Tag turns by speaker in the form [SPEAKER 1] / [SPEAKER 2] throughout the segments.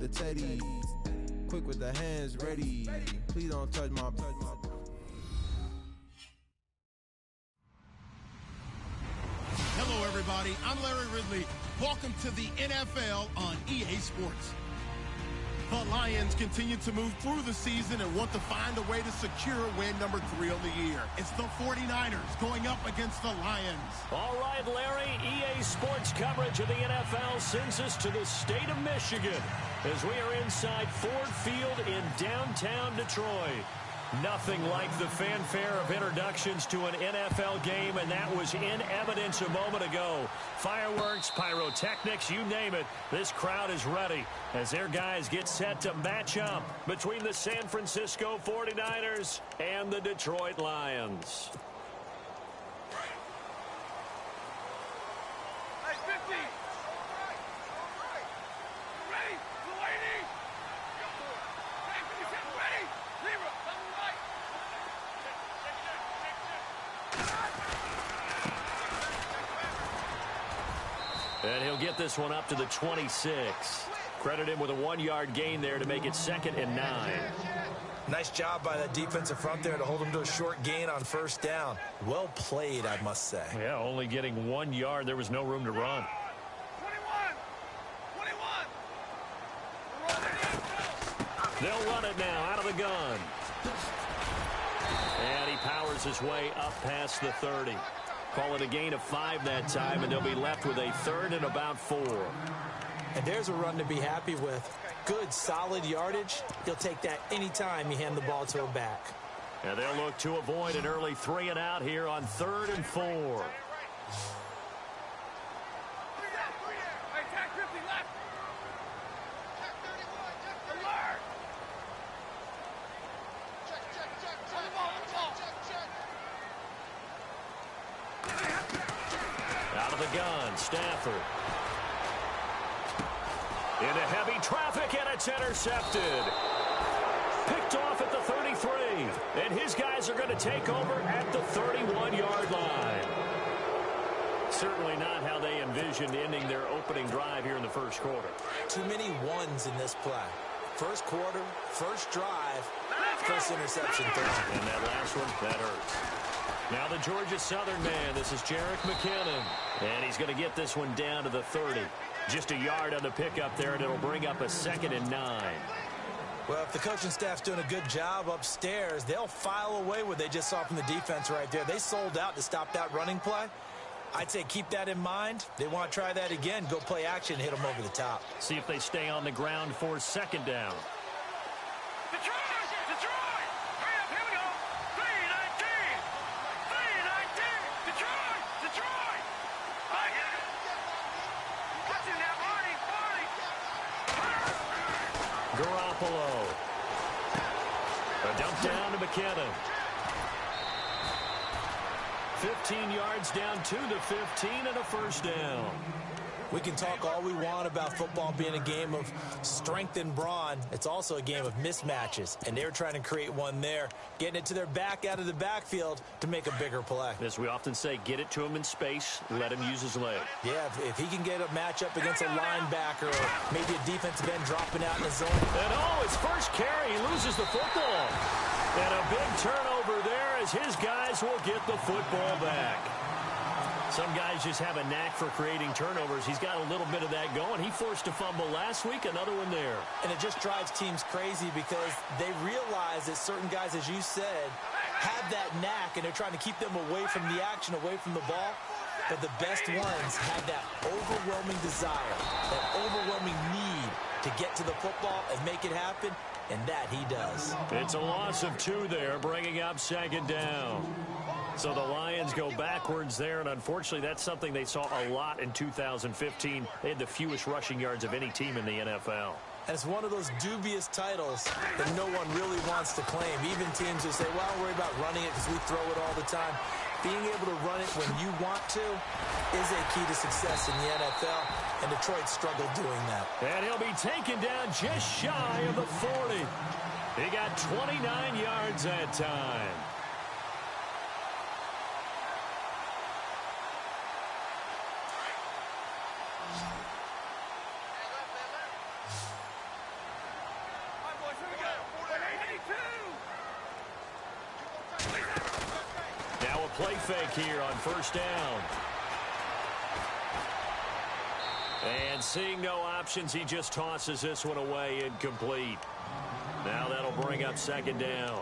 [SPEAKER 1] the teddy. Quick with the hands ready. Please don't touch my.
[SPEAKER 2] Hello, everybody. I'm Larry Ridley. Welcome to the NFL on EA Sports. The Lions continue to move through the season and want to find a way to secure win number 3 of the year. It's the 49ers going up against the Lions.
[SPEAKER 3] All right, Larry, EA Sports coverage of the NFL sends us to the state of Michigan as we are inside Ford Field in downtown Detroit. Nothing like the fanfare of introductions to an NFL game, and that was in evidence a moment ago. Fireworks, pyrotechnics, you name it. This crowd is ready as their guys get set to match up between the San Francisco 49ers and the Detroit Lions. And he'll get this one up to the 26. Credit him with a 1-yard gain there to make it 2nd and 9.
[SPEAKER 4] Nice job by that defensive front there to hold him to a short gain on first down. Well played, I must say.
[SPEAKER 3] Yeah, only getting 1 yard. There was no room to run. 21. They'll run it now out of the gun. And he powers his way up past the 30. Call it a gain of 5 that time, and they'll be left with a 3rd and about 4.
[SPEAKER 4] And there's a run to be happy with. Good, solid yardage. He'll take that any time you hand the ball to a back.
[SPEAKER 3] And they'll look to avoid an early 3 and out here on 3rd and 4. Stafford. Into heavy traffic, and it's intercepted. Picked off at the 33. And his guys are going to take over at the 31-yard line. Certainly not how they envisioned ending their opening drive here in the first quarter.
[SPEAKER 4] Too many ones in this play. First quarter, first drive, first interception thrown.
[SPEAKER 3] And that last one, that hurts. Now the Georgia Southern man, this is Jerick McKinnon. And he's going to get this one down to the 30. Just a yard on the pickup there, and it'll bring up a 2nd and 9.
[SPEAKER 4] Well, if the coaching staff's doing a good job upstairs, they'll file away what they just saw from the defense right there. They sold out to stop that running play. I'd say keep that in mind. They want to try that again. Go play action, hit them over the top.
[SPEAKER 3] See if they stay on the ground for 2nd down. Garoppolo. A dump down to McKinnon. 15 yards down to the 15 and a first down.
[SPEAKER 4] We can talk all we want about football being a game of strength and brawn. It's also a game of mismatches, and they're trying to create one there, getting it to their back out of the backfield to make a bigger play.
[SPEAKER 3] As we often say, get it to him in space, let him use his leg.
[SPEAKER 4] Yeah, if he can get a matchup against a linebacker or maybe a defensive end dropping out in the zone.
[SPEAKER 3] And his first carry, he loses the football. And a big turnover there as his guys will get the football back. Some guys just have a knack for creating turnovers. He's got a little bit of that going. He forced a fumble last week, another one there.
[SPEAKER 4] And it just drives teams crazy because they realize that certain guys, as you said, have that knack, and they're trying to keep them away from the action, away from the ball. But the best ones have that overwhelming desire, that overwhelming need to get to the football and make it happen, and that he does.
[SPEAKER 3] It's a loss of 2 there, bringing up 2nd down. So the Lions go backwards there, and unfortunately that's something they saw a lot in 2015. They had the fewest rushing yards of any team in the NFL.
[SPEAKER 4] And it's one of those dubious titles that no one really wants to claim. Even teams who say, well, don't worry about running it because we throw it all the time. Being able to run it when you want to is a key to success in the NFL, and Detroit struggled doing that.
[SPEAKER 3] And he'll be taken down just shy of the 40. He got 29 yards that time. play fake here on first down. And seeing no options, he just tosses this one away, incomplete. Now that'll bring up second down.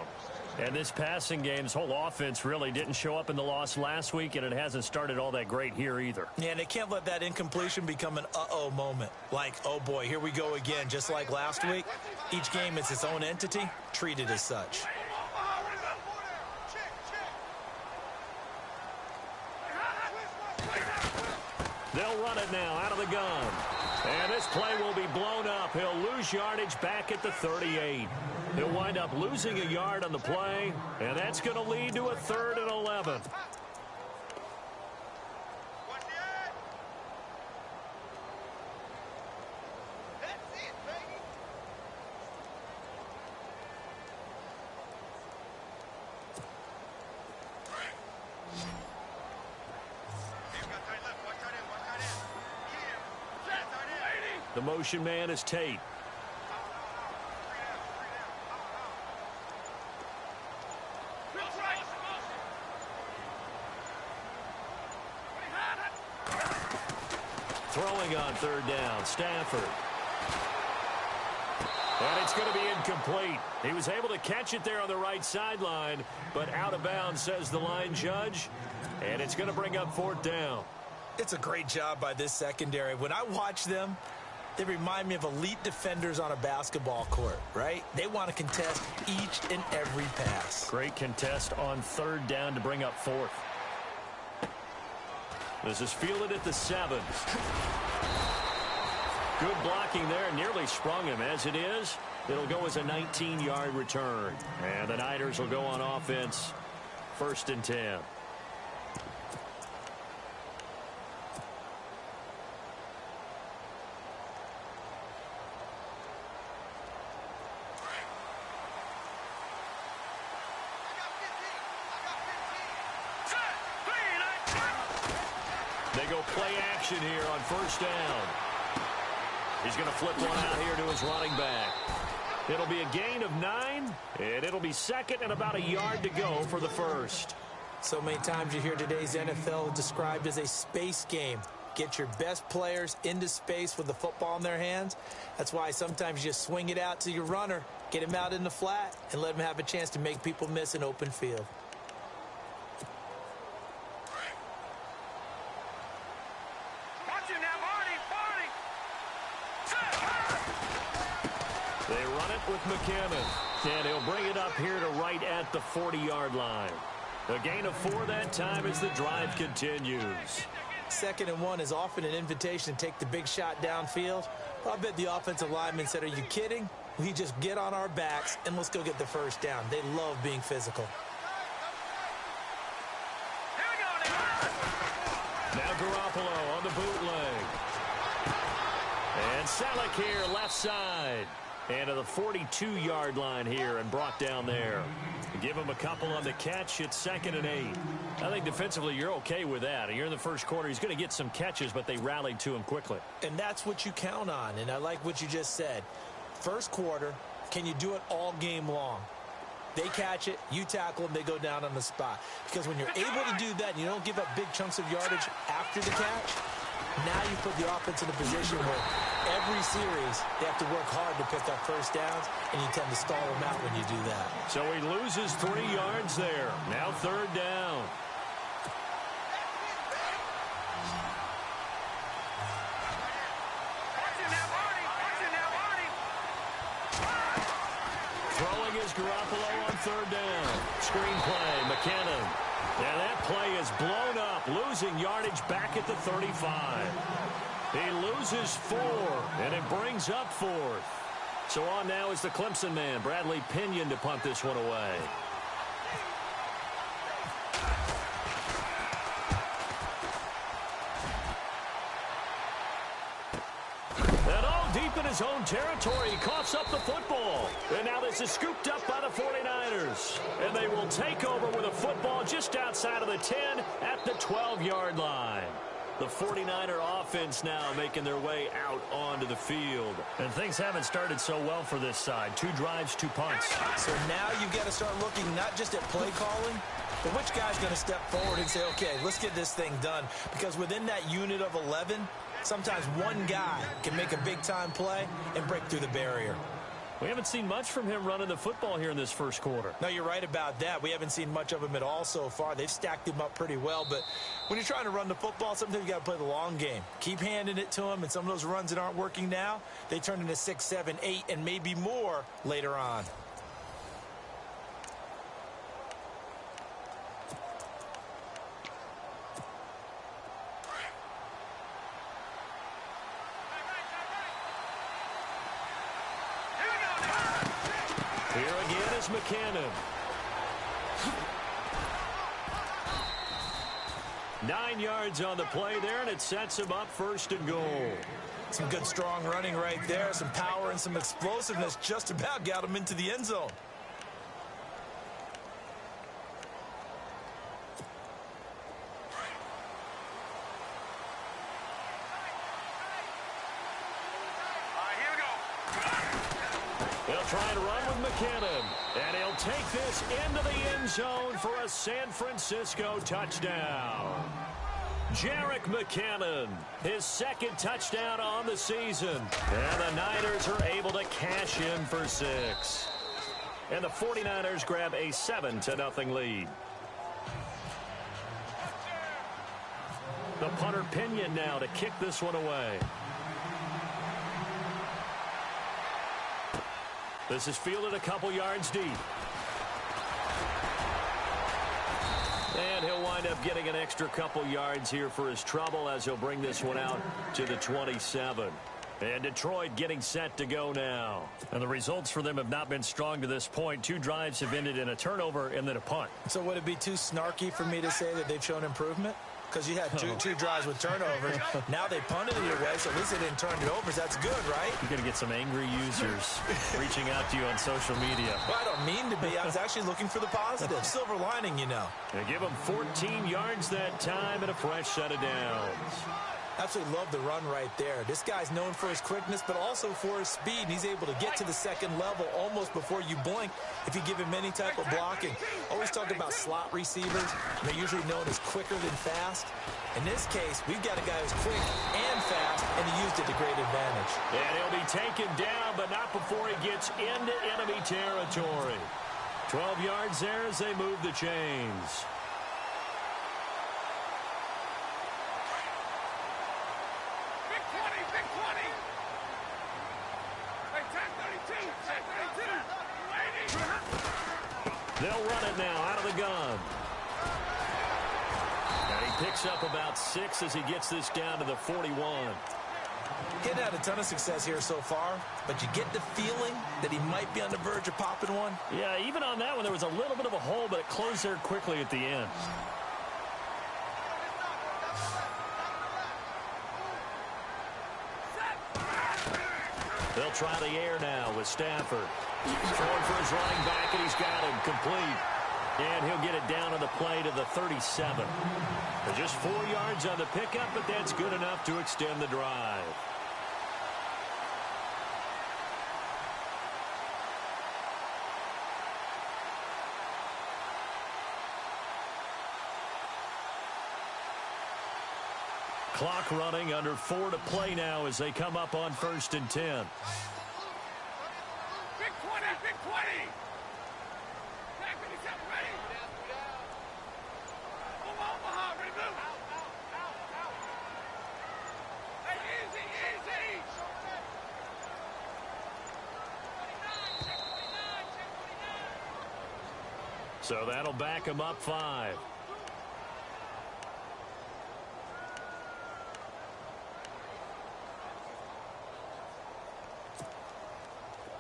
[SPEAKER 3] And this passing game's whole offense really didn't show up in the loss last week, and it hasn't started all that great here either.
[SPEAKER 4] Yeah, and they can't let that incompletion become an uh-oh moment. Like, oh boy, here we go again, just like last week. Each game is its own entity, treated as such.
[SPEAKER 3] They'll run it now out of the gun. And this play will be blown up. He'll lose yardage back at the 38. He'll wind up losing a yard on the play, and that's going to lead to a 3rd and 11. The motion man is Tate. Throwing on 3rd down, Stafford. And it's going to be incomplete. He was able to catch it there on the right sideline, but out of bounds, says the line judge. And it's going to bring up 4th down.
[SPEAKER 4] It's a great job by this secondary. When I watch them, they remind me of elite defenders on a basketball court, right? They want to contest each and every pass.
[SPEAKER 3] Great contest on 3rd down to bring up 4th. This is fielded at the 7. Good blocking there. Nearly sprung him. As it is, it'll go as a 19-yard return. And the Niners will go on offense. 1st and 10. They go play action here on 1st down. He's going to flip one out here to his running back. It'll be a gain of 9, and it'll be 2nd and about a yard to go for the 1st.
[SPEAKER 4] So many times you hear today's NFL described as a space game. Get your best players into space with the football in their hands. That's why sometimes you swing it out to your runner, get him out in the flat, and let him have a chance to make people miss an open field.
[SPEAKER 3] They run it with McKinnon, and he'll bring it up here to right at the 40-yard line. A gain of 4 that time as the drive continues.
[SPEAKER 4] 2nd and 1 is often an invitation to take the big shot downfield. I bet the offensive lineman said, are you kidding? We just get on our backs and let's go get the 1st down. They love being physical.
[SPEAKER 3] Now Garoppolo on the bootleg. And Salek here left side. And to the 42-yard line here and brought down there. Give him a couple on the catch. It's 2nd and 8. I think defensively you're okay with that. You're in the 1st quarter. He's going to get some catches, but they rallied to him quickly.
[SPEAKER 4] And that's what you count on. And I like what you just said. 1st quarter, can you do it all game long? They catch it, you tackle them, they go down on the spot. Because when you're able to do that and you don't give up big chunks of yardage after the catch, now you put the offense in a position where every series they have to work hard to pick up 1st downs, and you tend to stall them out when you do that.
[SPEAKER 3] So he loses 3 yards there. Now 3rd down. Throwing is Garoppolo on 3rd down. Screen play, McKinnon. And that play is blown up, losing yardage back at the 35. He loses 4, and it brings up 4th. So on now is the Clemson man, Bradley Pinion, to punt this one away. And all deep in his own territory, he coughs up the football. And now this is scooped up by the 49ers. And they will take over with a football just outside of the 10 at the 12-yard line. The 49er offense now making their way out onto the field. And things haven't started so well for this side. 2 drives, 2 punts.
[SPEAKER 4] So now you've got to start looking not just at play calling, But which guy's going to step forward and say, okay, let's get this thing done? Because within that unit of 11, sometimes one guy can make a big-time play and break through the barrier.
[SPEAKER 3] We haven't seen much from him running the football here in this first quarter.
[SPEAKER 4] No, you're right about that. We haven't seen much of him at all so far. They've stacked him up pretty well, but when you're trying to run the football, sometimes you got to play the long game. Keep handing it to him, and some of those runs that aren't working now, they turn into 6, 7, 8, and maybe more later on.
[SPEAKER 3] Here again is McCannon. 9 yards on the play there, and it sets him up 1st and goal.
[SPEAKER 4] Some good, strong running right there. Some power and some explosiveness just about got him into the end zone.
[SPEAKER 3] He'll try to run with McCannon, and he'll take this into the end zone for a San Francisco touchdown. Jerick McCannon, his 2nd touchdown on the season, and the Niners are able to cash in for 6. And the 49ers grab a 7-0 lead. The punter Pinion now to kick this one away. This is fielded a couple yards deep. And he'll wind up getting an extra couple yards here for his trouble as he'll bring this one out to the 27. And Detroit getting set to go now. And the results for them have not been strong to this point. 2 drives have ended in a turnover and then a punt.
[SPEAKER 4] So would it be too snarky for me to say that they've shown improvement? Because you had two drives with turnovers. Now they punted it your way, so at least they didn't turn it over. That's good, right?
[SPEAKER 3] You're going to get some angry users reaching out to you on social media.
[SPEAKER 4] Well, I don't mean to be. I was actually looking for the positive. Silver lining, you know.
[SPEAKER 3] They give him 14 yards that time and a fresh set of downs.
[SPEAKER 4] Absolutely love the run right there. This guy's known for his quickness, but also for his speed. And he's able to get to the 2nd level almost before you blink if you give him any type of blocking. Always talk about slot receivers. They're usually known as quicker than fast. In this case, we've got a guy who's quick and fast, and he used it to great advantage.
[SPEAKER 3] And he'll be taken down, but not before he gets into enemy territory. 12 yards there as they move the chains. They'll run it now out of the gun. And he picks up about 6 as he gets this down to the 41.
[SPEAKER 4] He hadn't had a ton of success here so far, but you get the feeling that he might be on the verge of popping one.
[SPEAKER 3] Yeah, even on that one, there was a little bit of a hole, but it closed there quickly at the end. They'll try the air now with Stafford. Throwing for his running back, and he's got him complete. And he'll get it down on the play to the 37. But just 4 yards on the pickup, but that's good enough to extend the drive. Clock running, under 4 to play now as they come up on 1st and 10.
[SPEAKER 5] Big 20, big 20. Ready? Omaha, ready to move. Hey, easy.
[SPEAKER 3] So that'll back him up 5.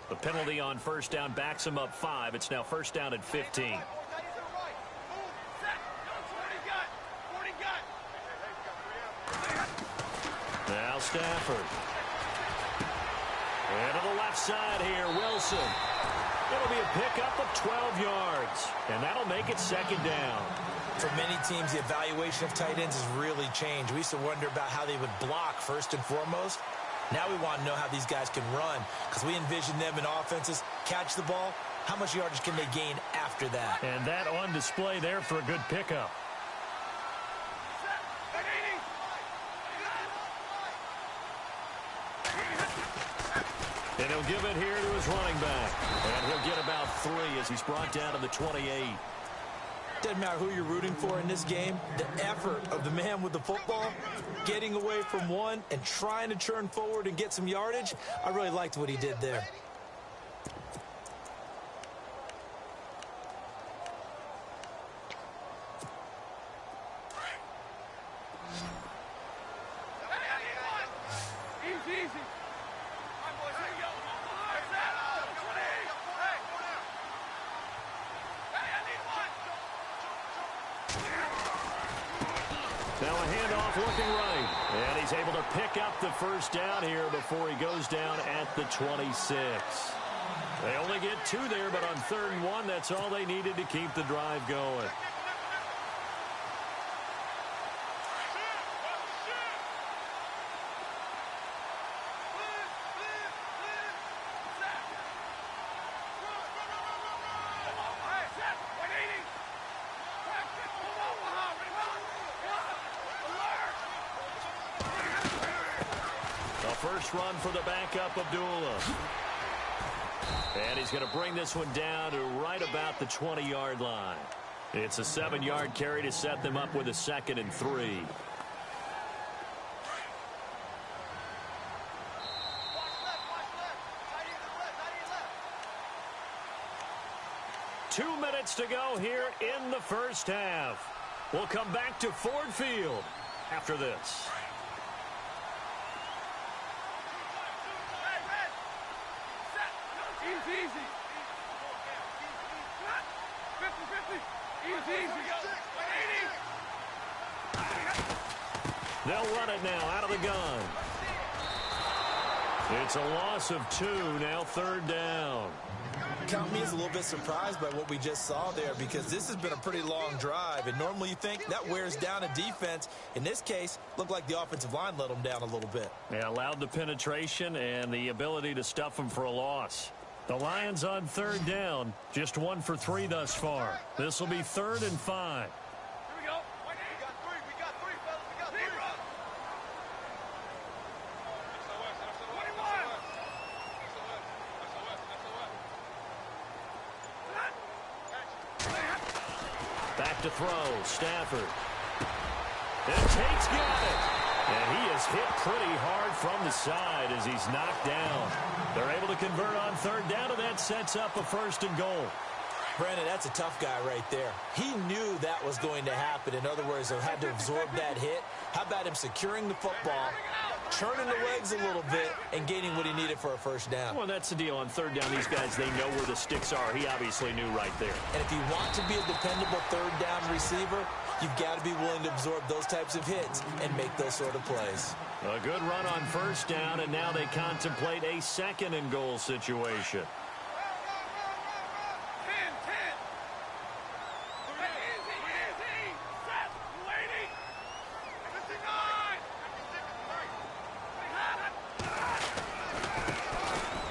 [SPEAKER 3] The penalty on 1st down backs him up 5. It's now 1st down at 15. Now Stafford. And to the left side here, Wilson. It'll be a pickup of 12 yards. And that'll make it 2nd down.
[SPEAKER 4] For many teams, the evaluation of tight ends has really changed. We used to wonder about how they would block first and foremost. Now we want to know how these guys can run, because we envision them in offenses catch the ball how much yardage can they gain after that?
[SPEAKER 3] And that on display there for a good pickup. And he'll give it here to his running back. And he'll get about 3 as he's brought down to the 28.
[SPEAKER 4] Doesn't matter who you're rooting for in this game. The effort of the man with the football, getting away from one and trying to churn forward and get some yardage, I really liked what he did there.
[SPEAKER 3] Now a handoff looking right. And he's able to pick up the first down here before he goes down at the 26. They only get 2 there, but on 3rd and 1, that's all they needed to keep the drive going. First run for the backup, Abdullah. And he's going to bring this one down to right about the 20-yard line. It's a 7-yard carry to set them up with a 2nd and 3. Two minutes to go here in the first half. We'll come back to Ford Field after this. They'll run it now out of the gun. It's a loss of 2, now 3rd down.
[SPEAKER 4] Count me as a little bit surprised by what we just saw there, because this has been a pretty long drive, and normally you think that wears down a defense. In this case, looked like the offensive line let them down a little bit.
[SPEAKER 3] Yeah, allowed the penetration and the ability to stuff them for a loss. The Lions on 3rd down, just 1 for 3 thus far. This will be 3rd and 5. Back to throw, Stafford. And Tate's got it. And he is hit pretty hard from the side as he's knocked down. They're able to convert on 3rd down, and that sets up a 1st and goal.
[SPEAKER 4] Brandon, that's a tough guy right there. He knew that was going to happen. In other words, he had to absorb that hit. How about him securing the football, turning the legs a little bit, and gaining what he needed for a 1st down?
[SPEAKER 3] Well, that's the deal. On 3rd down, these guys, they know where the sticks are. He obviously knew right there.
[SPEAKER 4] And if you want to be a dependable 3rd down receiver, you've got to be willing to absorb those types of hits and make those sort of plays.
[SPEAKER 3] A good run on 1st down, and now they contemplate a 2nd and goal situation.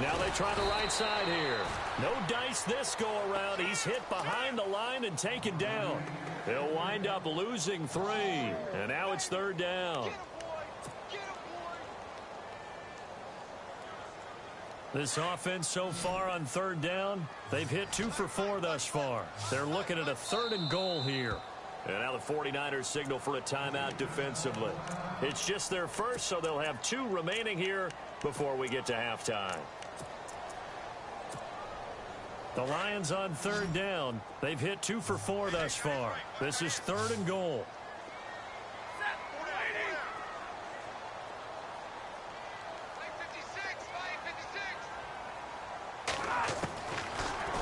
[SPEAKER 3] Now they try the right side here. No dice this go around. He's hit behind the line and taken down. They'll wind up losing 3. And now it's 3rd down. This offense so far on 3rd down, they've hit 2 for 4 thus far. They're looking at a 3rd and goal here. And now the 49ers signal for a timeout defensively. It's just their first, so they'll have 2 remaining here before we get to halftime. The Lions on 3rd down. They've hit 2 for 4 thus far. This is 3rd and goal.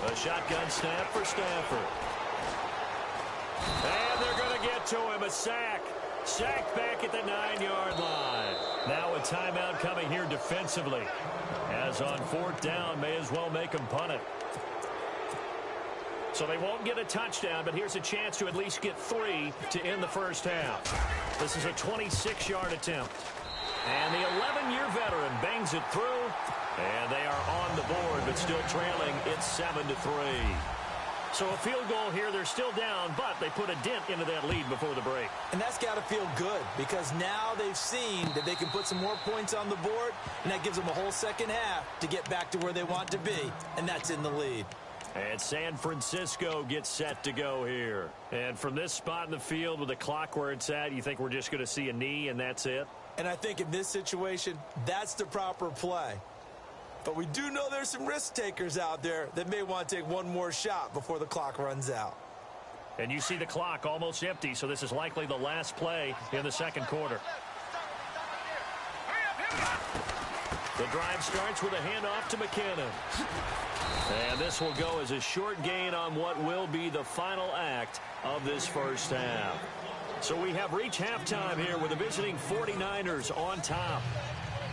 [SPEAKER 3] A shotgun snap for Stafford. And they're going to get to him. A sack. Sacked back at the 9-yard line. Now a timeout coming here defensively. As on 4th down, may as well make them punt it. So they won't get a touchdown, but here's a chance to at least get 3 to end the first half. This is a 26-yard attempt. And the 11-year veteran bangs it through And they are on the board, but still trailing. It's 7-3. So a field goal here. They're still down, but they put a dent into that lead before the break.
[SPEAKER 4] And that's got to feel good because now they've seen that they can put some more points on the board, and that gives them a whole second half to get back to where they want to be, and that's in the lead.
[SPEAKER 3] And San Francisco gets set to go here. And from this spot in the field with the clock where it's at, you think we're just going to see a knee and that's it?
[SPEAKER 4] And I think in this situation, that's the proper play. But we do know there's some risk takers out there that may want to take one more shot before the clock runs out.
[SPEAKER 3] And you see the clock almost empty, so this is likely the last play in the second quarter. The drive starts with a handoff to McKinnon. And this will go as a short gain on what will be the final act of this first half. So we have reached halftime here with the visiting 49ers on top.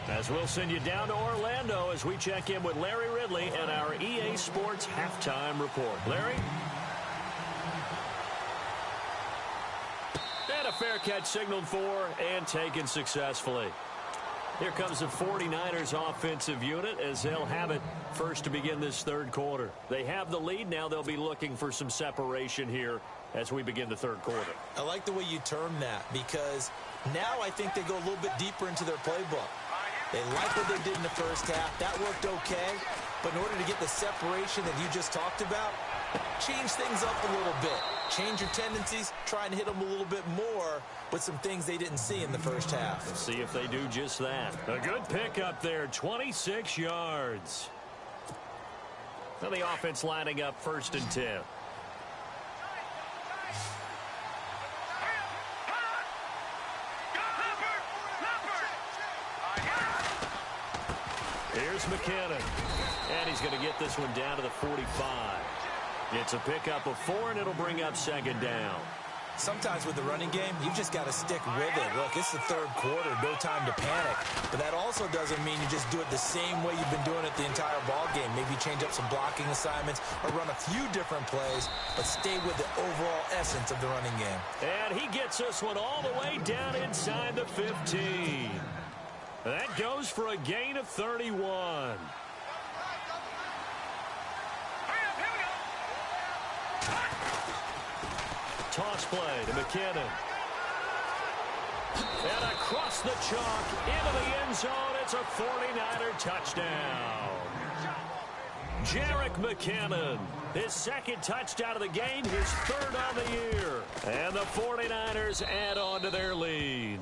[SPEAKER 3] As we'll send you down to Orlando as we check in with Larry Ridley and our EA Sports halftime report. Larry? And a fair catch signaled for and taken successfully. Here comes the 49ers offensive unit as they'll have it first to begin this third quarter. They have the lead. Now they'll be looking for some separation here as we begin the third quarter.
[SPEAKER 4] I like the way you term that because now I think they go a little bit deeper into their playbook. They like what they did in the first half. That worked okay. But in order to get the separation that you just talked about, change things up a little bit. Change your tendencies. Try and hit them a little bit more with some things they didn't see in the first half.
[SPEAKER 3] Let's see if they do just that. A good pick up there, 26 yards. Now the offense lining up 1st and 10. Here's McKinnon. And he's going to get this one down to the 45. It's a pickup of 4, and it'll bring up 2nd down.
[SPEAKER 4] Sometimes with the running game, you've just got to stick with it. Look, it's the third quarter, no time to panic. But that also doesn't mean you just do it the same way you've been doing it the entire ball game. Maybe change up some blocking assignments or run a few different plays, but stay with the overall essence of the running game.
[SPEAKER 3] And he gets this one all the way down inside the 15. That goes for a gain of 31. Toss play to McKinnon. And across the chalk into the end zone. It's a 49er touchdown. Jerick McKinnon, his 2nd touchdown of the game, his 3rd on the year. And the 49ers add on to their lead.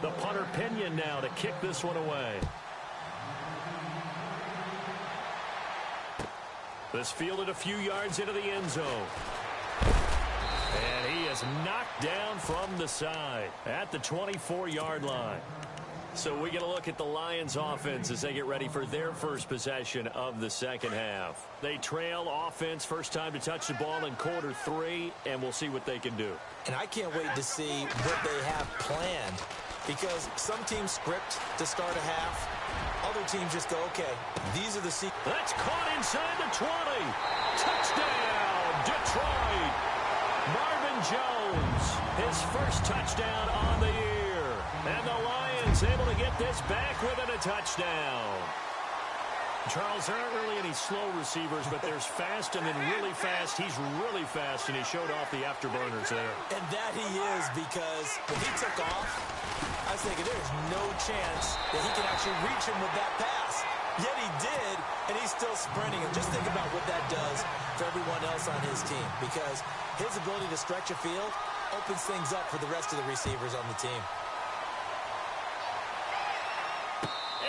[SPEAKER 3] The punter Pinion now to kick this one away. This fielded a few yards into the end zone. And he is knocked down from the side at the 24-yard line. So we get a look at the Lions offense as they get ready for their first possession of the second half. They trail offense first time to touch the ball in quarter 3, and we'll see what they can do.
[SPEAKER 4] And I can't wait to see what they have planned because some teams script to start a half. Other teams just go, okay, these are the sequences.
[SPEAKER 3] That's caught inside the 20. Touchdown, Detroit. Marvin Jones, his first touchdown on the year. And the Lions able to get this back within a touchdown. Charles, there aren't really any slow receivers, but there's fast and then really fast. He's really fast, and he showed off the afterburners there.
[SPEAKER 4] And that he is because when he took off, I was thinking there's no chance that he can actually reach him with that pass. Yet he did, and he's still sprinting. And just think about what that does for everyone else on his team because his ability to stretch a field opens things up for the rest of the receivers on the team.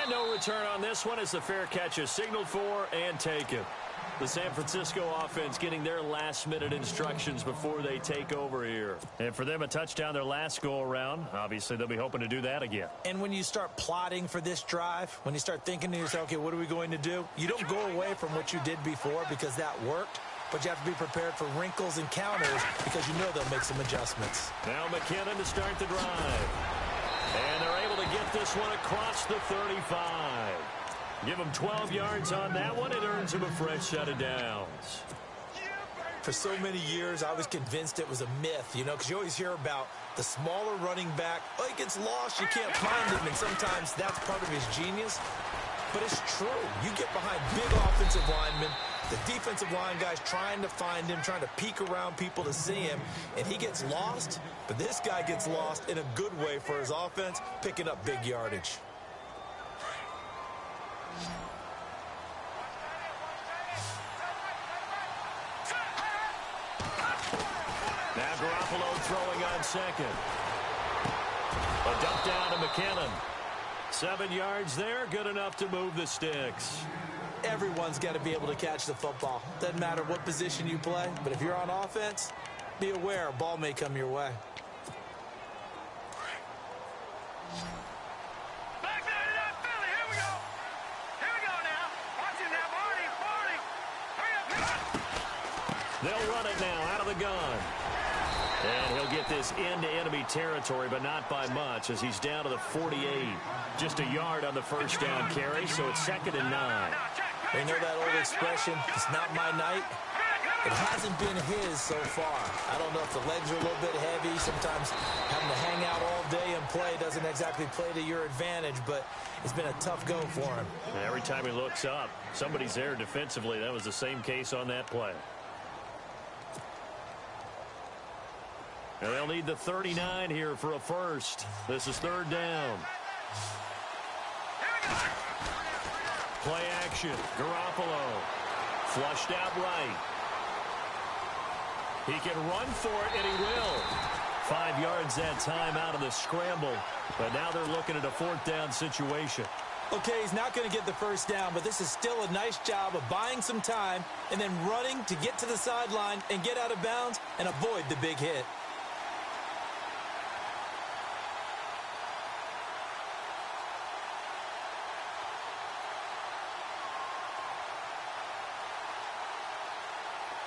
[SPEAKER 3] And no return on this one as the fair catch is signaled for and taken. The San Francisco offense getting their last-minute instructions before they take over here. And for them, a touchdown their last go-around. Obviously, they'll be hoping to do that again.
[SPEAKER 4] And when you start plotting for this drive, when you start thinking to yourself, okay, what are we going to do? You don't go away from what you did before because that worked. But you have to be prepared for wrinkles and counters because you know they'll make some adjustments.
[SPEAKER 3] Now McKinnon to start the drive. And they're able to get this one across the 35. Give him 12 yards on that one. It earns him a fresh set of downs.
[SPEAKER 4] For so many years, I was convinced it was a myth, you know, because you always hear about the smaller running back. Oh, he gets lost, you can't find him, and sometimes that's part of his genius. But it's true. You get behind big offensive linemen, the defensive line guys trying to find him, trying to peek around people to see him, and he gets lost. But this guy gets lost in a good way for his offense, picking up big yardage.
[SPEAKER 3] Now Garoppolo throwing on second. A dump down to McKinnon. 7 yards there, good enough to move the sticks.
[SPEAKER 4] Everyone's got to be able to catch the football. Doesn't matter what position you play, but if you're on offense, be aware a ball may come your way.
[SPEAKER 5] Back there to that Philly. Here we go. Here we go now. Watch it now, Barney. Barney. Hurry up.
[SPEAKER 3] They'll run it now out of the gun. And he'll get this into enemy territory, but not by much, as he's down to the 48. Just a yard on the first down carry, so it's 2nd and 9.
[SPEAKER 4] They know that old expression, it's not my night. It hasn't been his so far. I don't know if the legs are a little bit heavy. Sometimes having to hang out all day and play doesn't exactly play to your advantage, but it's been a tough go for him.
[SPEAKER 3] Every time he looks up, somebody's there defensively. That was the same case on that play. And they'll need the 39 here for a first. This is 3rd down. Play action. Garoppolo. Flushed out right. He can run for it, and he will. 5 yards that time out of the scramble. But now they're looking at a 4th down situation.
[SPEAKER 4] Okay, he's not going to get the first down, but this is still a nice job of buying some time and then running to get to the sideline and get out of bounds and avoid the big hit.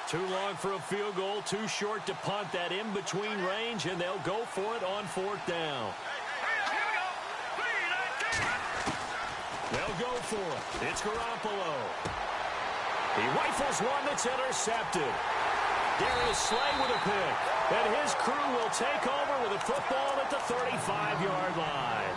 [SPEAKER 3] Too long for a field goal, too short to punt. That in-between range, and they'll go for it on 4th down. They'll go for it. It's Garoppolo. He rifles one that's intercepted. Darius Slay with a pick. And his crew will take over with a football at the 35-yard line.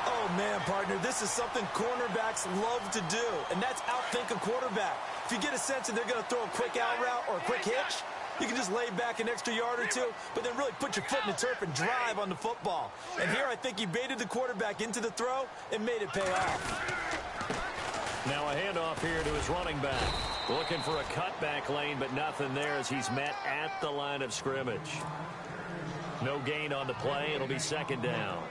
[SPEAKER 4] Oh, man, partner, this is something cornerbacks love to do, and that's outthink a quarterback. If you get a sense that they're going to throw a quick out route or a quick hitch, you can just lay back an extra yard or two, but then really put your foot in the turf and drive on the football. And here I think he baited the quarterback into the throw and made it pay off.
[SPEAKER 3] Now a handoff here to his running back. Looking for a cutback lane, but nothing there as he's met at the line of scrimmage. No gain on the play. It'll be 2nd down.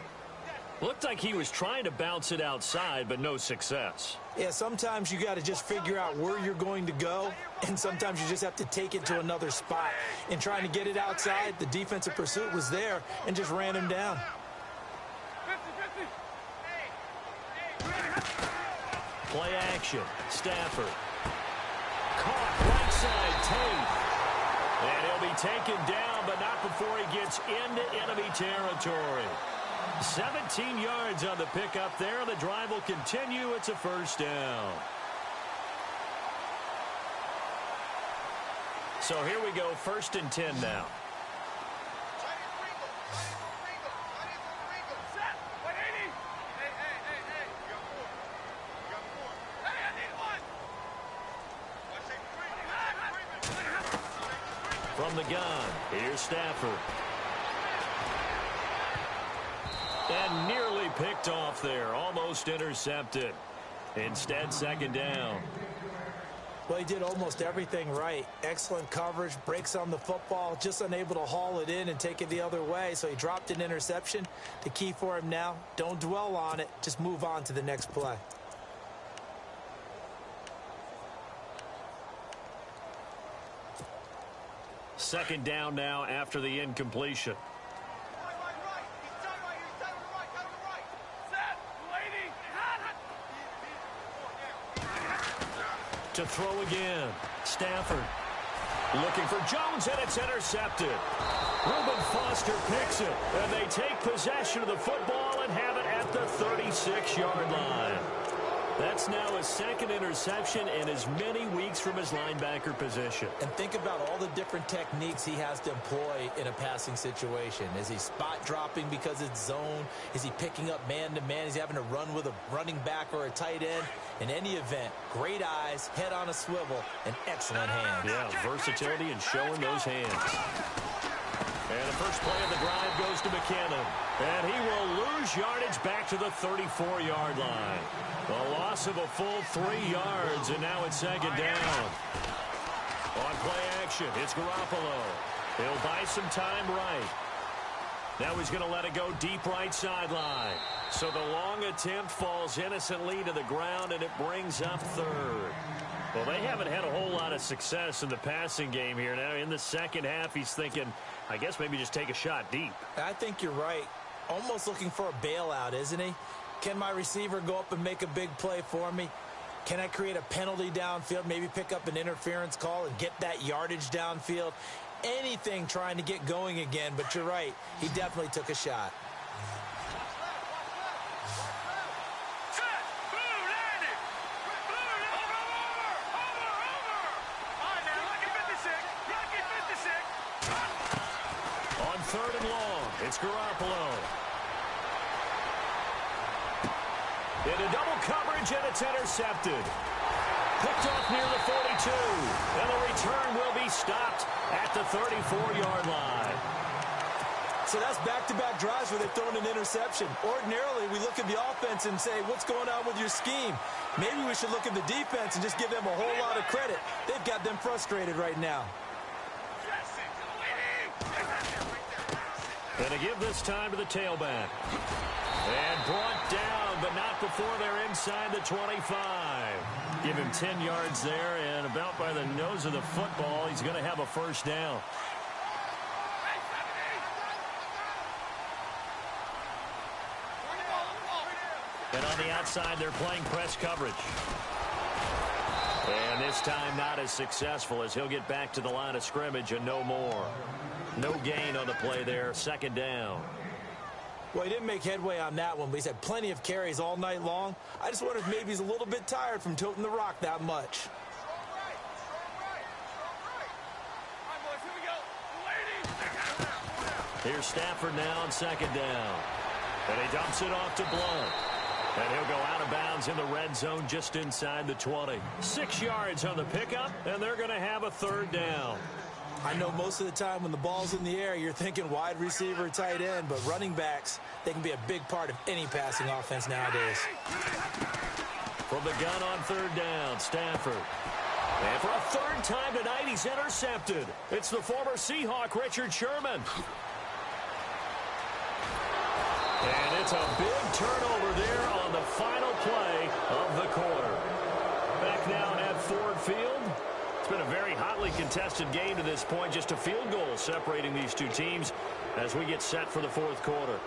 [SPEAKER 3] Looked like he was trying to bounce it outside, but no success.
[SPEAKER 4] Yeah, sometimes you got to just figure out where you're going to go, and sometimes you just have to take it to another spot. And trying to get it outside, the defensive pursuit was there and just ran him down.
[SPEAKER 3] Play action. Stafford. Caught right side Tate. And he'll be taken down, but not before he gets into enemy territory. 17 yards on the pickup there. The drive will continue. It's a 1st down. So here we go, 1st and 10 now. From the gun, here's Stafford. And nearly picked off there. Almost intercepted. Instead, 2nd down.
[SPEAKER 4] Well, he did almost everything right. Excellent coverage, breaks on the football, just unable to haul it in and take it the other way. So he dropped an interception. The key for him now, don't dwell on it. Just move on to the next play.
[SPEAKER 3] Second down now after the incompletion. To throw again. Stafford looking for Jones, and it's intercepted. Reuben Foster picks it, and they take possession of the football and have it at the 36-yard line. That's now his second interception in as many weeks from his linebacker position.
[SPEAKER 4] And think about all the different techniques he has to employ in a passing situation. Is he spot dropping because it's zone? Is he picking up man-to-man? Is he having to run with a running back or a tight end? In any event, great eyes, head on a swivel, and excellent hands.
[SPEAKER 3] Yeah, versatility and showing those hands. And the first play of the drive goes to McKinnon. And he will lose yardage back to the 34-yard line. A loss of a full 3 yards, and now it's second down. On play action, it's Garoppolo. He'll buy some time right. Now he's going to let it go deep right sideline. So the long attempt falls innocently to the ground, and it brings up third. Well, they haven't had a whole lot of success in the passing game here. Now in the second half, he's thinking, I guess maybe just take a shot deep.
[SPEAKER 4] I think you're right. Almost looking for a bailout, isn't he? Can my receiver go up and make a big play for me? Can I create a penalty downfield, maybe pick up an interference call and get that yardage downfield? Anything trying to get going again, but you're right. He definitely took a shot.
[SPEAKER 3] On third and long, it's Garoppolo. Into double coverage, and it's intercepted. Picked off near the 42. And the return will be stopped at the 34-yard line.
[SPEAKER 4] So that's back-to-back drives where they've thrown an interception. Ordinarily, we look at the offense and say, what's going on with your scheme? Maybe we should look at the defense and just give them a whole lot of credit. They've got them frustrated right now.
[SPEAKER 3] And to give this time to the tailback. And brought down, but not before they're inside the 25. Give him 10 yards there, and about by the nose of the football, he's going to have a first down. And on the outside, they're playing press coverage. And this time not as successful as he'll get back to the line of scrimmage and no more. No gain on the play there, second down.
[SPEAKER 4] Well, he didn't make headway on that one, but he's had plenty of carries all night long. I just wonder if maybe he's a little bit tired from toting the rock that much.
[SPEAKER 3] Here's Stafford now on second down. And he dumps it off to Blunt. And he'll go out of bounds in the red zone just inside the 20. 6 yards on the pickup, and they're going to have a third down.
[SPEAKER 4] I know most of the time when the ball's in the air, you're thinking wide receiver, tight end, but running backs, they can be a big part of any passing offense nowadays.
[SPEAKER 3] From the gun on third down, Stafford. And for a third time tonight, he's intercepted. It's the former Seahawk, Richard Sherman. And it's a big turnover there on the final play of the quarter. Back now at Ford Field. It's been a very hotly contested game to this point. Just a field goal separating these two teams as we get set for the fourth quarter.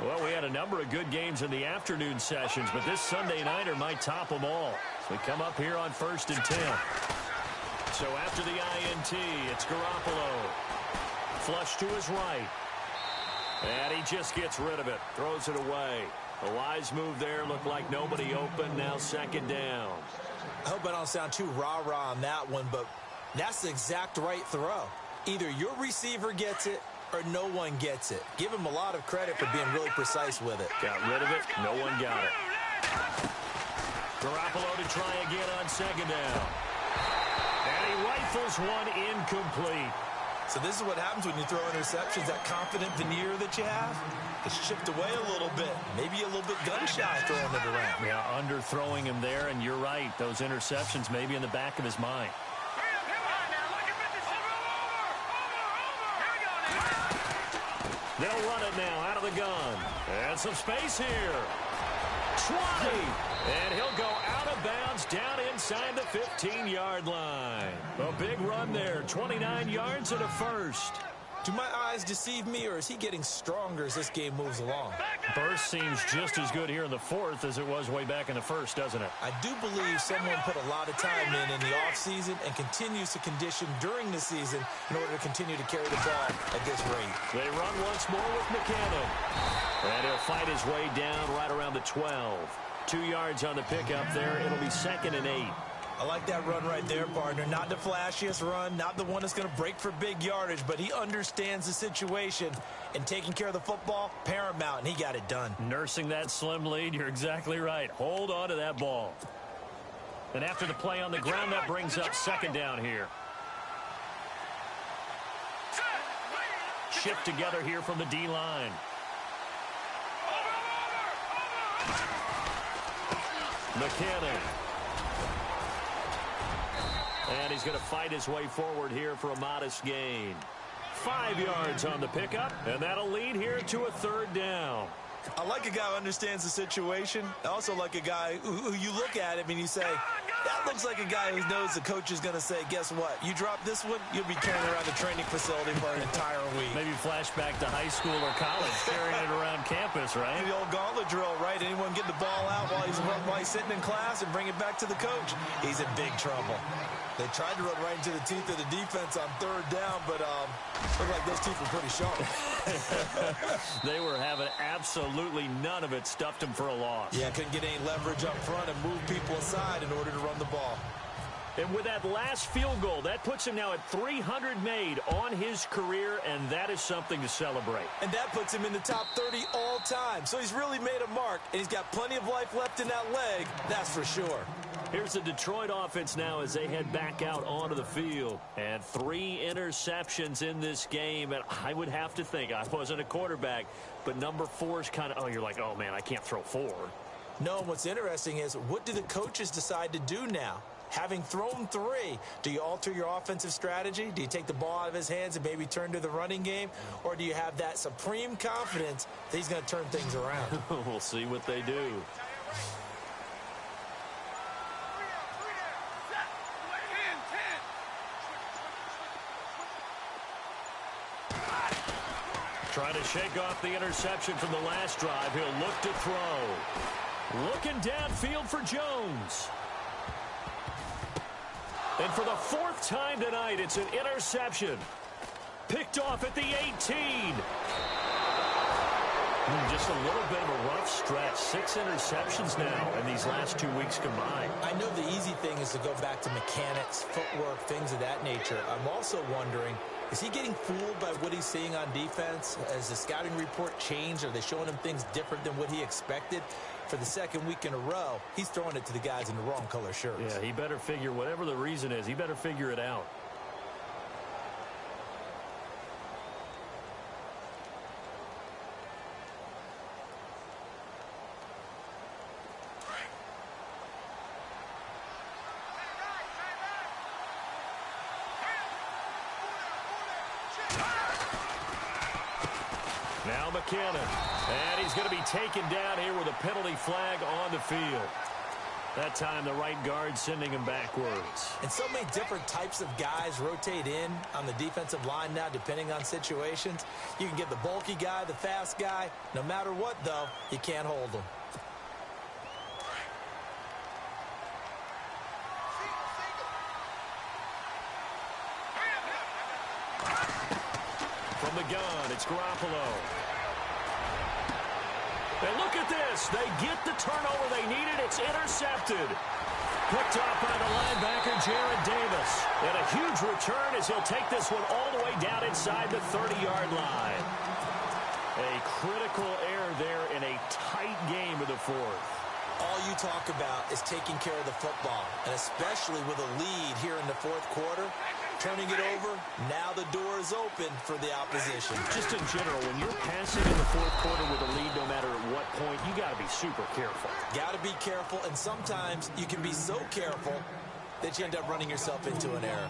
[SPEAKER 3] Well, we had a number of good games in the afternoon sessions, but this Sunday nighter might top them all. So we come up here on 1st and 10. So after the INT, it's Garoppolo. Flush to his right. And he just gets rid of it. Throws it away. A wise move there. Looked like nobody open. Now second down.
[SPEAKER 4] I hope I don't sound too rah-rah on that one, but that's the exact right throw. Either your receiver gets it or no one gets it. Give him a lot of credit for being really precise with it.
[SPEAKER 3] Got rid of it. No one got it. Garoppolo to try again on second down. And he rifles one incomplete.
[SPEAKER 4] So this is what happens when you throw interceptions. That confident veneer that you have, it's chipped away a little bit. Maybe a little bit gun-shy throwing it around.
[SPEAKER 3] Yeah, underthrowing him there, and you're right. Those interceptions may be in the back of his mind. They'll run it now out of the gun. And some space here. 20. And he'll go out of bounds down inside the 15-yard line. A big run there. 29 yards and a first.
[SPEAKER 4] Do my eyes deceive me, or is he getting stronger as this game moves along?
[SPEAKER 3] Burst seems just as good here in the fourth as it was way back in the first, doesn't it?
[SPEAKER 4] I do believe someone put a lot of time in the offseason and continues to condition during the season in order to continue to carry the ball at this rate.
[SPEAKER 3] They run once more with McCannon. And he'll fight his way down right around the 12. 2 yards on the pickup there. It'll be 2nd and 8.
[SPEAKER 4] I like that run right there, partner. Not the flashiest run, not the one that's going to break for big yardage, but he understands the situation, and taking care of the football, paramount, and he got it done.
[SPEAKER 3] Nursing that slim lead, you're exactly right. Hold on to that ball. And after the play on the ground, that brings up 2nd down here. Shift together here from the D-line. McCannon. And he's going to fight his way forward here for a modest gain. 5 yards on the pickup, and that'll lead here to a 3rd down.
[SPEAKER 4] I like a guy who understands the situation. I also like a guy who you look at him and you say, that looks like a guy who knows the coach is going to say, guess what? You drop this one, you'll be carrying around the training facility for an entire week.
[SPEAKER 3] Maybe flashback to high school or college, carrying it around campus, right?
[SPEAKER 4] The old gauntlet drill, right? Anyone get the ball out while he's sitting in class and bring it back to the coach? He's in big trouble. They tried to run right into the teeth of the defense on 3rd down, but looked like those teeth were pretty sharp.
[SPEAKER 3] They were having absolutely none of it. Stuffed him for a loss.
[SPEAKER 4] Yeah, couldn't get any leverage up front and move people aside in order to run the ball.
[SPEAKER 3] And with that last field goal, that puts him now at 300 made on his career, and that is something to celebrate.
[SPEAKER 4] And that puts him in the top 30 all time. So he's really made a mark, and he's got plenty of life left in that leg, that's for sure.
[SPEAKER 3] Here's the Detroit offense now as they head back out onto the field. And 3 interceptions in this game. And I would have to think, I wasn't a quarterback, but number 4 is kind of, you're like, oh, man, I can't throw 4.
[SPEAKER 4] No, and what's interesting is, what do the coaches decide to do now? Having thrown 3, do you alter your offensive strategy? Do you take the ball out of his hands and maybe turn to the running game? Or do you have that supreme confidence that he's going to turn things around?
[SPEAKER 3] We'll see what they do. Trying to shake off the interception from the last drive. He'll look to throw. Looking downfield for Jones. And for the 4th time tonight, it's an interception. Picked off at the 18. Just a little bit of a rough stretch. 6 interceptions now in these last 2 weeks combined.
[SPEAKER 4] I know the easy thing is to go back to mechanics, footwork, things of that nature. I'm also wondering, is he getting fooled by what he's seeing on defense? Has the scouting report changed? Are they showing him things different than what he expected? For the 2nd week in a row, he's throwing it to the guys in the wrong color shirts.
[SPEAKER 3] Yeah, he better figure, whatever the reason is, he better figure it out. Now McCannon, and he's going to be taken down here with a penalty flag on the field. That time the right guard sending him backwards.
[SPEAKER 4] And so many different types of guys rotate in on the defensive line now depending on situations. You can get the bulky guy, the fast guy. No matter what, though, you can't hold them.
[SPEAKER 3] From the gun, it's Garoppolo. And look at this. They get the turnover they needed. It's intercepted. Picked off by the linebacker, Jared Davis. And a huge return as he'll take this one all the way down inside the 30-yard line. A critical error there in a tight game of the 4th.
[SPEAKER 4] All you talk about is taking care of the football, and especially with a lead here in the 4th quarter, turning it over, now the door is open for the opposition.
[SPEAKER 3] Just in general, when you're passing in the 4th quarter with a lead, no matter at what point, you got to be super careful.
[SPEAKER 4] Got to be careful, and sometimes you can be so careful that you end up running yourself into an error.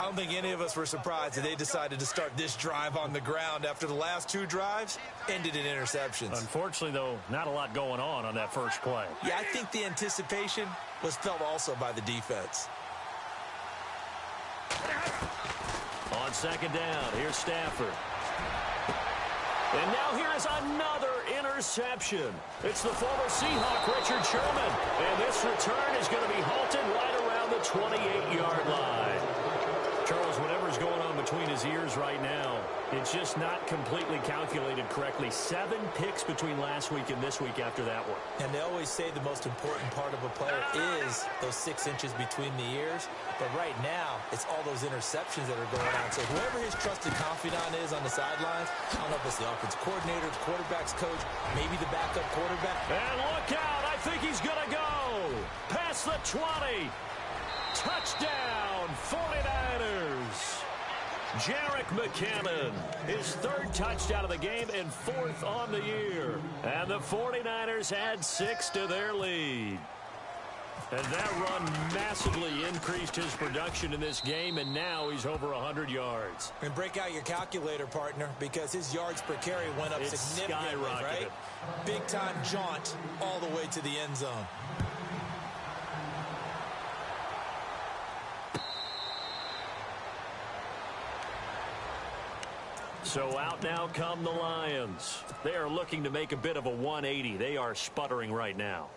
[SPEAKER 4] I don't think any of us were surprised that they decided to start this drive on the ground after the last 2 drives ended in interceptions.
[SPEAKER 3] Unfortunately, though, not a lot going on that first play.
[SPEAKER 4] Yeah, I think the anticipation was felt also by the defense.
[SPEAKER 3] On second down, here's Stafford. And now here is another interception. It's the former Seahawk, Richard Sherman. And this return is going to be halted right around the 28-yard line. Charles, whatever's going on between his ears right now, it's just not completely calculated correctly. 7 picks between last week and this week after that one.
[SPEAKER 4] And they always say the most important part of a player is those 6 inches between the ears. But right now, it's all those interceptions that are going on. So whoever his trusted confidant is on the sidelines, I don't know if it's the offensive coordinator, the quarterback's coach, maybe the backup quarterback.
[SPEAKER 3] And look out, I think he's going to go. Past the 20. Touchdown, 49ers. Jerick McKinnon, his 3rd touchdown of the game and 4th on the year. And the 49ers add 6 to their lead. And that run massively increased his production in this game, and now he's over 100 yards.
[SPEAKER 4] And break out your calculator, partner, because his yards per carry went up significantly, right? Big-time jaunt all the way to the end zone.
[SPEAKER 3] So out now come the Lions. They are looking to make a bit of a 180. They are sputtering right now.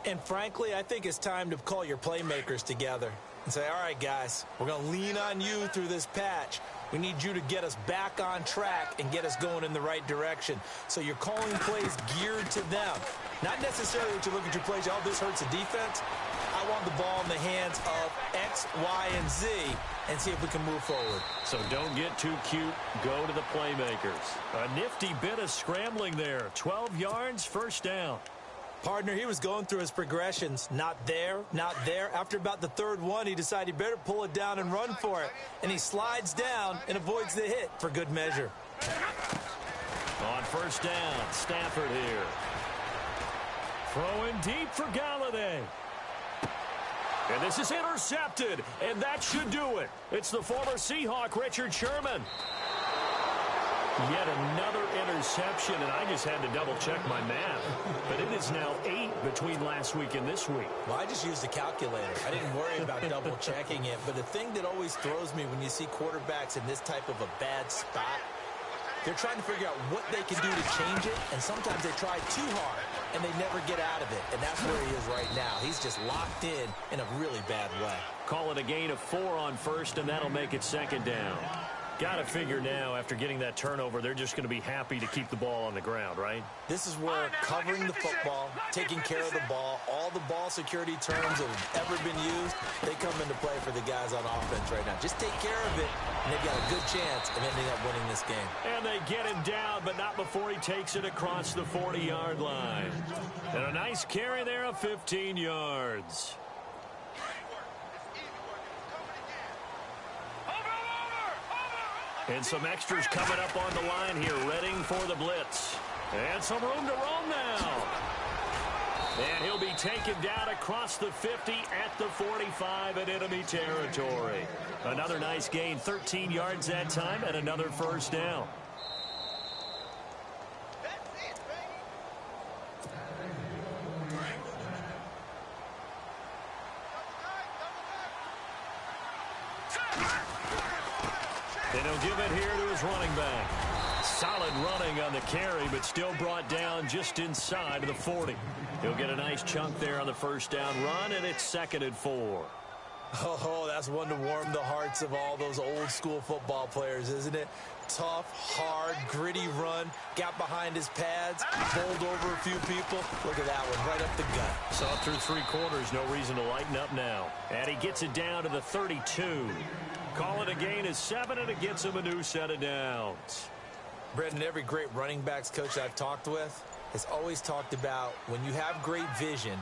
[SPEAKER 4] And frankly, I think it's time to call your playmakers together and say, all right, guys, we're going to lean on you through this patch. We need you to get us back on track and get us going in the right direction. So you're calling plays geared to them. Not necessarily to look at your plays, oh, this hurts the defense. I want the ball in the hands of X, Y, and Z and see if we can move forward.
[SPEAKER 3] So don't get too cute. Go to the playmakers. A nifty bit of scrambling there. 12 yards, first down.
[SPEAKER 4] Partner, he was going through his progressions. Not there, not there. After about the 3rd one, he decided he better pull it down and run for it. And he slides down and avoids the hit for good measure.
[SPEAKER 3] On first down, Stafford here. Throwing deep for Galladay. And this is intercepted, and that should do it. It's the former Seahawk, Richard Sherman. Yet another interception, and I just had to double-check my math. But it is now 8 between last week and this week.
[SPEAKER 4] Well, I just used a calculator. I didn't worry about double-checking it. But the thing that always throws me when you see quarterbacks in this type of a bad spot, they're trying to figure out what they can do to change it, and sometimes they try too hard, and they never get out of it. And that's where he is right now. He's just locked in a really bad way.
[SPEAKER 3] Call it a gain of 4 on first, and that'll make it second down. Got to figure now, after getting that turnover, they're just going to be happy to keep the ball on the ground, right?
[SPEAKER 4] This is where covering the football, taking care of the ball, all the ball security terms that have ever been used, they come into play for the guys on offense right now. Just take care of it, and they've got a good chance of ending up winning this game. And
[SPEAKER 3] they get him down, but not before he takes it across the 40-yard line. And a nice carry there of 15 yards. And some extras coming up on the line here, readying for the blitz. And some room to roam now. And he'll be taken down across the 50 at the 45 in enemy territory. Another nice gain, 13 yards that time, and another first down. And he'll give it here to his running back. Solid running on the carry, but still brought down just inside of the 40. He'll get a nice chunk there on the first down run, and it's 2nd and 4.
[SPEAKER 4] Oh, that's one to warm the hearts of all those old-school football players, isn't it? Tough, hard, gritty run. Got behind his pads, bowled over a few people. Look at that one, right up the gut.
[SPEAKER 3] Saw through 3 quarters, no reason to lighten up now. And he gets it down to the 32. Call it a gain of 7, and it gets him a new set of downs.
[SPEAKER 4] Brendan, every great running backs coach I've talked with has always talked about when you have great vision,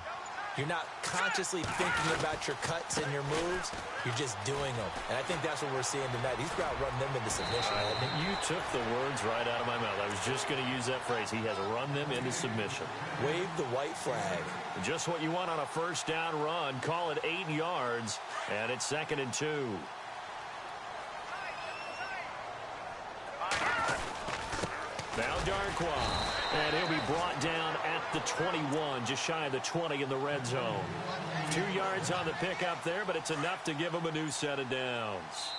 [SPEAKER 4] you're not consciously thinking about your cuts and your moves. You're just doing them. And I think that's what we're seeing tonight. He's about running them into submission.
[SPEAKER 3] You took the words right out of my mouth. I was just going to use that phrase. He has run them into submission.
[SPEAKER 4] Wave the white flag.
[SPEAKER 3] Just what you want on a first down run. Call it 8 yards, and it's 2nd and 2. Now Darkwa, and he'll be brought down at the 21, just shy of the 20 in the red zone. 2 yards on the pickup there, but it's enough to give him a new set of downs.